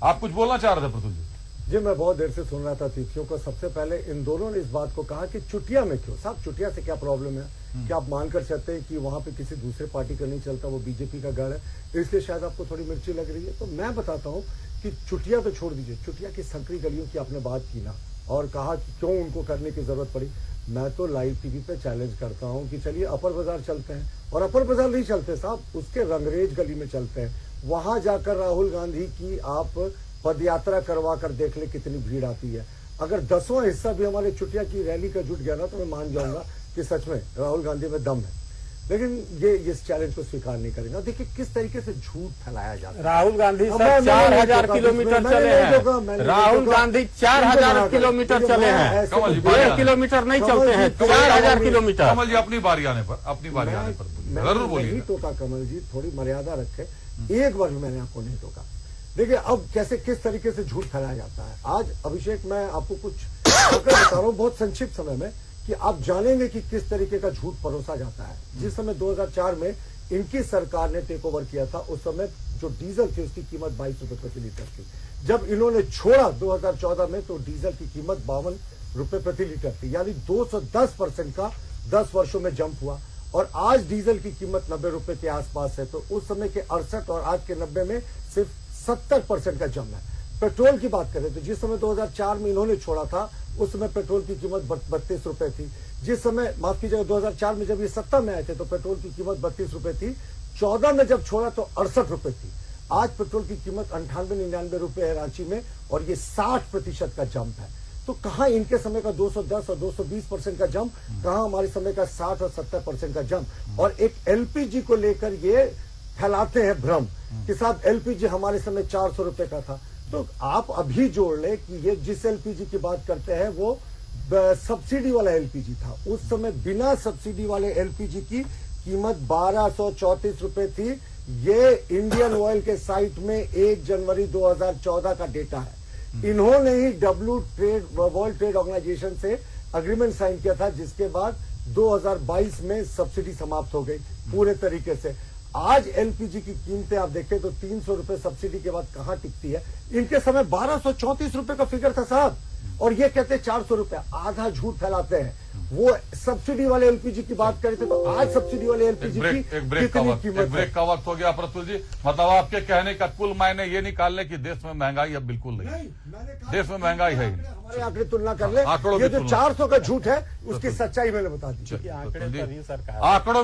आप कुछ बोलना चाह रहे थे प्रतुल जी? जी, मैं बहुत देर से सुन रहा था तिथियों को। सबसे पहले इन दोनों ने इस बात को कहा कि चुटिया में क्यों साहब, चुटिया से क्या प्रॉब्लम है? क्या आप मानकर चलते हैं कि वहां पे किसी दूसरे पार्टी का नहीं चलता, वो बीजेपी का गढ़ है, इसलिए शायद आपको थोड़ी मिर्ची लग रही है। तो मैं बताता हूं कि चुटिया तो छोड़ दीजिए, चुटिया की संकरी गलियों की आपने बात की ना, और कहा कि क्यों उनको करने की जरूरत पड़ी। मैं तो लाइव टीवी पे चैलेंज करता हूं कि चलिए अपर बाजार चलते हैं, और अपर बाजार नहीं चलते साहब, उसके रंगरेज गली में चलते हैं। वहां जाकर राहुल गांधी की आप पद यात्रा करवा कर देख ले कितनी भीड़ आती है। अगर 10वां हिस्सा भी हमारे चुटिया की रैली का जुट गया ना, तो मैं मान जाऊंगा कि सच में राहुल गांधी में दम है। लेकिन ये इस चैलेंज को स्वीकार नहीं करेगा। देखिए किस तरीके से झूठ फैलाया जाता है। राहुल गांधी सर 4000 किलोमीटर चले हैं। राहुल गांधी 4000 किलोमीटर चले हैं। 1 किलोमीटर नहीं चलते हैं, 4000 किलोमीटर। कमल जी अपनी बारी आने पर जरूर बोलिए। नहीं टोका कमल जी, थोड़ी मर्यादा रखे। एक बार भी मैंने आपको नहीं टोका। देखिए अब कैसे किस तरीके से झूठ फैलाया जाता है। आज अभिषेक, मैं आपको कुछ बता रहा हूं बहुत संक्षिप्त समय में, कि आप जानेंगे कि किस तरीके का झूठ परोसा जाता है। जिस समय 2004 में इनकी सरकार ने टेक ओवर किया था, उस समय जो डीजल थी उसकी कीमत 22 रुपए प्रति लीटर थी। जब इन्होंने छोड़ा 2014 में, तो डीजल की कीमत 52 रुपए प्रति लीटर थी, यानी 210% का 10 वर्षों में जंप हुआ। और आज डीजल की कीमत 90 रुपए के आसपास है। तो उस समय के 68 और आज के 90 में सिर्फ 70% का जंप है। पेट्रोल की बात करें तो जिस समय 2004 में इन्होंने छोड़ा था, उस समय पेट्रोल की कीमत 32 रुपए थी। जिस समय, माफ कीजिएगा, 2004 में जब ये सत्ता में आए थे तो पेट्रोल की कीमत 32 रुपए थी। 14 में जब छोड़ा तो 68 रुपए थी। आज पेट्रोल की कीमत 98-99 रुपए है रांची में, और ये 60% का जंप है। तो कहां इनके समय का 210 और 220% का जंप, कहां हमारे समय का 60 और 70% का जंप। और एक एलपीजी को लेकर ये फैलाते हैं भ्रम कि साहब एलपीजी हमारे समय 400 रुपए का था। तो आप अभी जोड़ ले कि ये जिस एलपीजी की बात करते हैं वो सब्सिडी वाला एलपीजी था। उस समय बिना सब्सिडी वाले एलपीजी की कीमत 1234 रुपए थी। ये इंडियन ऑयल के साइट में 1 जनवरी 2014 का डेटा है। इन्होंने ही वर्ल्ड ट्रेड ऑर्गेनाइजेशन से अग्रीमेंट साइन किया था, जिसके बाद 2022 में सब्सिडी समाप्त हो गई पूरे तरीके से। आज एलपीजी की कीमतें आप देखें तो 300 रुपए सब्सिडी के बाद कहां टिकती है। इनके समय 1234 रुपए का फिगर था साहब, और ये कहते हैं 400 रुपए। आधा झूठ फैलाते हैं। वो सब्सिडी वाले एलपीजी की बात करें तो आज सब्सिडी वाले एलपीजी की कितनी कीमत है? ब्रेक का वक्त हो गया प्रतुल जी। मतलब आपके कहने का कुल मायने ये निकालने की देश में महंगाई अब बिल्कुल नहीं, देश में महंगाई है। हमारे आंकड़े तुलना कर ले, ये जो 400 का झूठ है उसकी सच्चाई मैंने बता दी। आंकड़े तभी सरकार आंकड़ों